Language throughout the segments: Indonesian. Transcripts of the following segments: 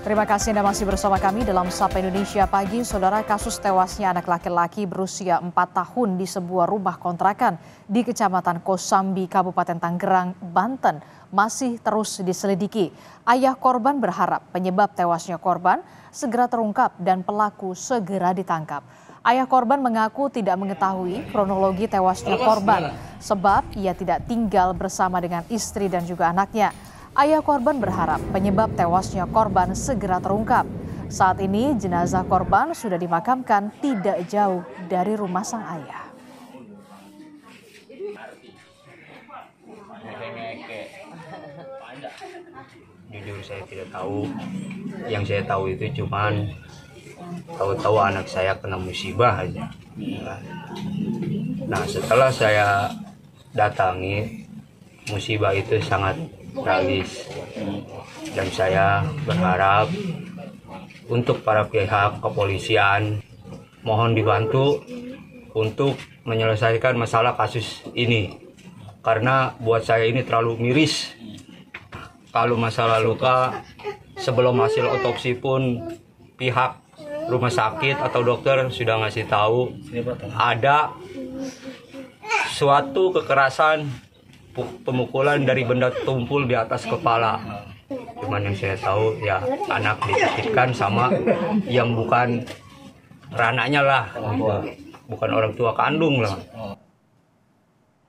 Terima kasih Anda masih bersama kami dalam Sapa Indonesia Pagi. Saudara, kasus tewasnya anak laki-laki berusia 4 tahun di sebuah rumah kontrakan di Kecamatan Kosambi, Kabupaten Tangerang, Banten masih terus diselidiki. Ayah korban berharap penyebab tewasnya korban segera terungkap dan pelaku segera ditangkap. Ayah korban mengaku tidak mengetahui kronologi tewasnya korban sebab ia tidak tinggal bersama dengan istri dan juga anaknya. Ayah korban berharap penyebab tewasnya korban segera terungkap. Saat ini jenazah korban sudah dimakamkan tidak jauh dari rumah sang ayah. Jujur saya tidak tahu. Yang saya tahu itu cuman tahu-tahu anak saya kena musibah aja. Nah, setelah saya datangi, musibah itu sangat tragis, dan saya berharap untuk para pihak kepolisian mohon dibantu untuk menyelesaikan masalah kasus ini, karena buat saya ini terlalu miris. Kalau masalah luka, sebelum hasil otopsi pun pihak rumah sakit atau dokter sudah ngasih tahu ada suatu kekerasan, pemukulan dari benda tumpul di atas kepala. Cuman yang saya tahu ya anak dititipkan sama yang bukan rananya lah, bukan orang tua kandung lah.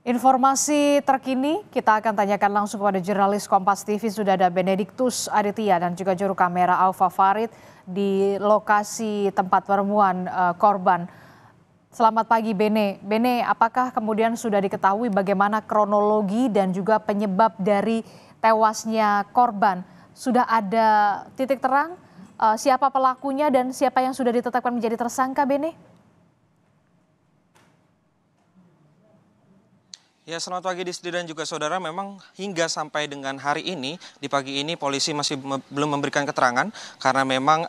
Informasi terkini kita akan tanyakan langsung kepada jurnalis Kompas TV. Sudah ada Benediktus Aditya dan juga juru kamera Alfa Farid di lokasi tempat penemuan korban. Selamat pagi Bene. Bene, apakah kemudian sudah diketahui bagaimana kronologi dan juga penyebab dari tewasnya korban? Sudah ada titik terang siapa pelakunya dan siapa yang sudah ditetapkan menjadi tersangka, Bene? Ya, selamat pagi Disti dan juga saudara. Memang hingga sampai dengan hari ini, di pagi ini polisi masih belum memberikan keterangan karena memang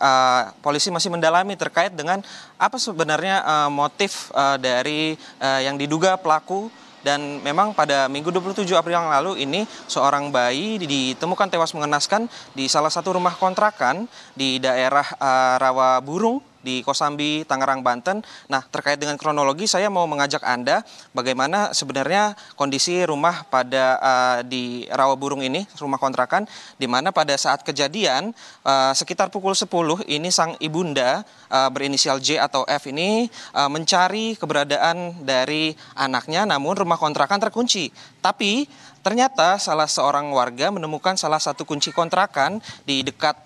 polisi masih mendalami terkait dengan apa sebenarnya motif dari yang diduga pelaku. Dan memang pada Minggu 27 April yang lalu ini seorang bayi ditemukan tewas mengenaskan di salah satu rumah kontrakan di daerah Rawa Burung di Kosambi, Tangerang, Banten. Nah, terkait dengan kronologi, saya mau mengajak Anda bagaimana sebenarnya kondisi rumah pada di Rawa Burung ini, rumah kontrakan, di mana pada saat kejadian sekitar pukul 10 ini sang ibunda berinisial J atau F ini mencari keberadaan dari anaknya, namun rumah kontrakan terkunci. Tapi ternyata salah seorang warga menemukan salah satu kunci kontrakan di dekat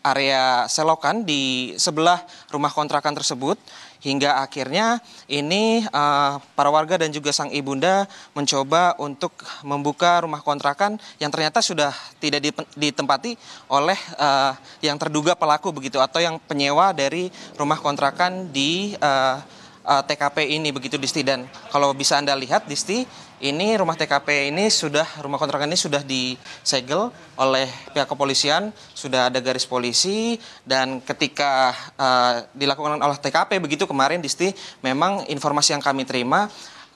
area selokan di sebelah rumah kontrakan tersebut. Hingga akhirnya ini para warga dan juga sang ibunda mencoba untuk membuka rumah kontrakan yang ternyata sudah tidak ditempati oleh yang terduga pelaku begitu, atau yang penyewa dari rumah kontrakan di TKP ini begitu Disti. Dan kalau bisa Anda lihat Disti, ini rumah TKP ini rumah kontrakan ini sudah disegel oleh pihak kepolisian, sudah ada garis polisi, dan ketika dilakukan oleh TKP begitu kemarin Disti, memang informasi yang kami terima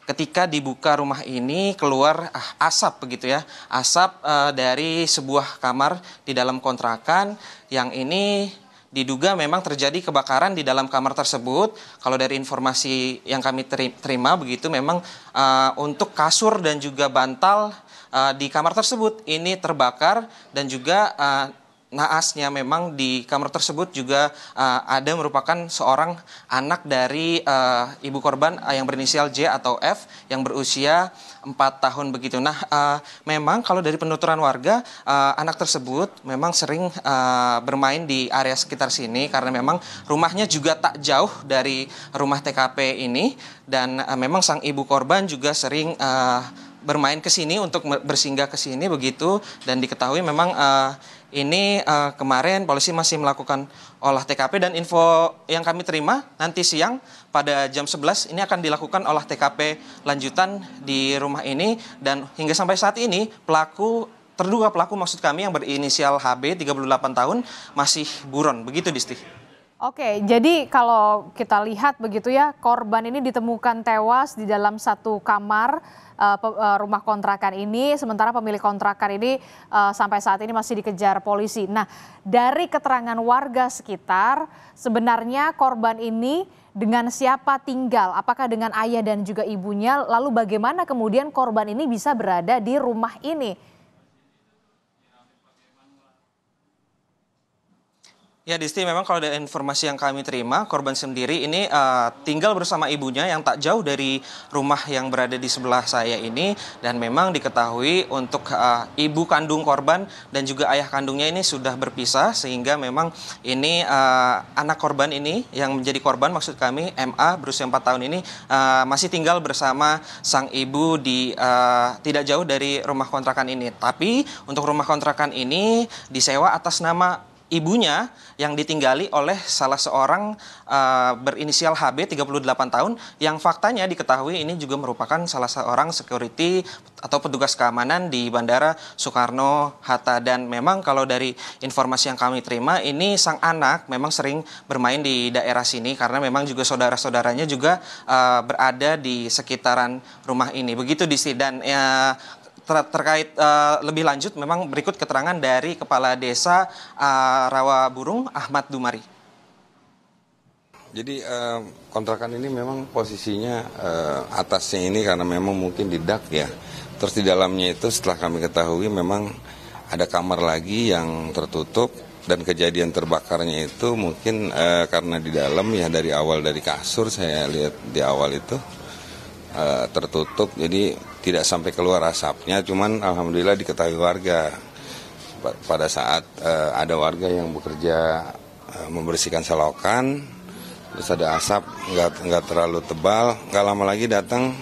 ketika dibuka rumah ini keluar asap begitu ya, asap dari sebuah kamar di dalam kontrakan yang ini diduga memang terjadi kebakaran di dalam kamar tersebut. Kalau dari informasi yang kami terima begitu, memang untuk kasur dan juga bantal di kamar tersebut ini terbakar, dan juga naasnya memang di kamar tersebut juga ada merupakan seorang anak dari ibu korban yang berinisial J atau F yang berusia 4 tahun begitu. Nah, memang kalau dari penuturan warga, anak tersebut memang sering bermain di area sekitar sini karena memang rumahnya juga tak jauh dari rumah TKP ini, dan memang sang ibu korban juga sering bermain ke sini untuk bersinggah ke sini begitu. Dan diketahui memang ini kemarin polisi masih melakukan olah TKP, dan info yang kami terima nanti siang pada jam 11 ini akan dilakukan olah TKP lanjutan di rumah ini. Dan hingga sampai saat ini terduga pelaku maksud kami yang berinisial HB 38 tahun masih buron begitu Disti. Oke, jadi kalau kita lihat begitu ya, korban ini ditemukan tewas di dalam satu kamar rumah kontrakan ini, sementara pemilik kontrakan ini sampai saat ini masih dikejar polisi. Nah, dari keterangan warga sekitar, sebenarnya korban ini dengan siapa tinggal? Apakah dengan ayah dan juga ibunya? Lalu bagaimana kemudian korban ini bisa berada di rumah ini? Ya, Disti, memang kalau dari informasi yang kami terima, korban sendiri ini tinggal bersama ibunya yang tak jauh dari rumah yang berada di sebelah saya ini. Dan memang diketahui untuk ibu kandung korban dan juga ayah kandungnya ini sudah berpisah. Sehingga memang ini anak korban ini yang menjadi korban, maksud kami MA berusia 4 tahun ini masih tinggal bersama sang ibu di tidak jauh dari rumah kontrakan ini. Tapi untuk rumah kontrakan ini disewa atas nama ibunya yang ditinggali oleh salah seorang berinisial HB 38 tahun yang faktanya diketahui ini juga merupakan salah seorang security atau petugas keamanan di Bandara Soekarno-Hatta. Dan memang kalau dari informasi yang kami terima ini sang anak memang sering bermain di daerah sini karena memang juga saudara-saudaranya juga berada di sekitaran rumah ini. Begitu Disti. Dan terkait lebih lanjut memang berikut keterangan dari Kepala Desa Rawaburung Ahmad Dumari. Jadi kontrakan ini memang posisinya atasnya ini karena memang mungkin di dak ya. Terus di dalamnya itu setelah kami ketahui memang ada kamar lagi yang tertutup dan kejadian terbakarnya itu mungkin karena di dalam ya dari awal dari kasur saya lihat di awal itu tertutup, jadi tidak sampai keluar asapnya, cuman alhamdulillah diketahui warga pada saat ada warga yang bekerja membersihkan selokan, terus ada asap nggak terlalu tebal, nggak lama lagi datang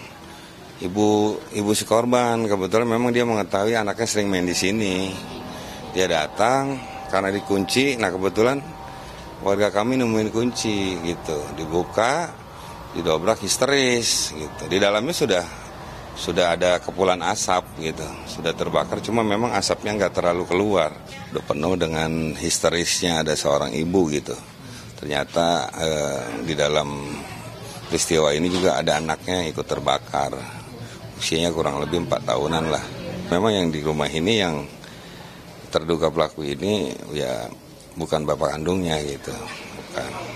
ibu si korban. Kebetulan memang dia mengetahui anaknya sering main di sini, dia datang karena dikunci. Nah kebetulan warga kami nemuin kunci gitu, dibuka, didobrak histeris gitu. Di dalamnya sudah ada kepulan asap gitu, sudah terbakar, cuma memang asapnya nggak terlalu keluar. Udah penuh dengan histerisnya ada seorang ibu gitu. Ternyata di dalam peristiwa ini juga ada anaknya yang ikut terbakar. Usianya kurang lebih 4 tahunan lah. Memang yang di rumah ini yang terduga pelaku ini ya bukan bapak kandungnya gitu, bukan.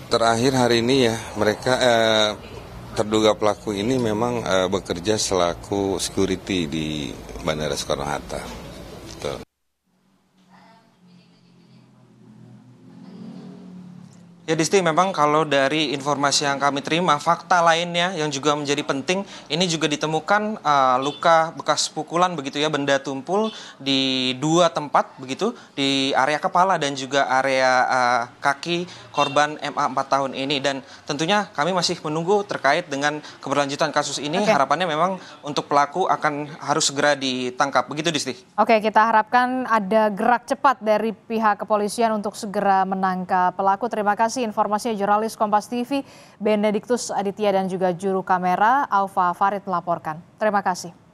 Terakhir hari ini ya mereka terduga pelaku ini memang bekerja selaku security di Bandara Soekarno-Hatta. Betul. Ya Disti, memang kalau dari informasi yang kami terima, fakta lainnya yang juga menjadi penting, ini juga ditemukan luka bekas pukulan begitu ya, benda tumpul di 2 tempat begitu, di area kepala dan juga area kaki korban MA 4 tahun ini. Dan tentunya kami masih menunggu terkait dengan keberlanjutan kasus ini. Oke. Harapannya memang untuk pelaku akan harus segera ditangkap. Begitu Disti. Oke, kita harapkan ada gerak cepat dari pihak kepolisian untuk segera menangkap pelaku. Terima kasih informasinya jurnalis Kompas TV Benediktus Aditya dan juga juru kamera Alfa Farid melaporkan. Terima kasih.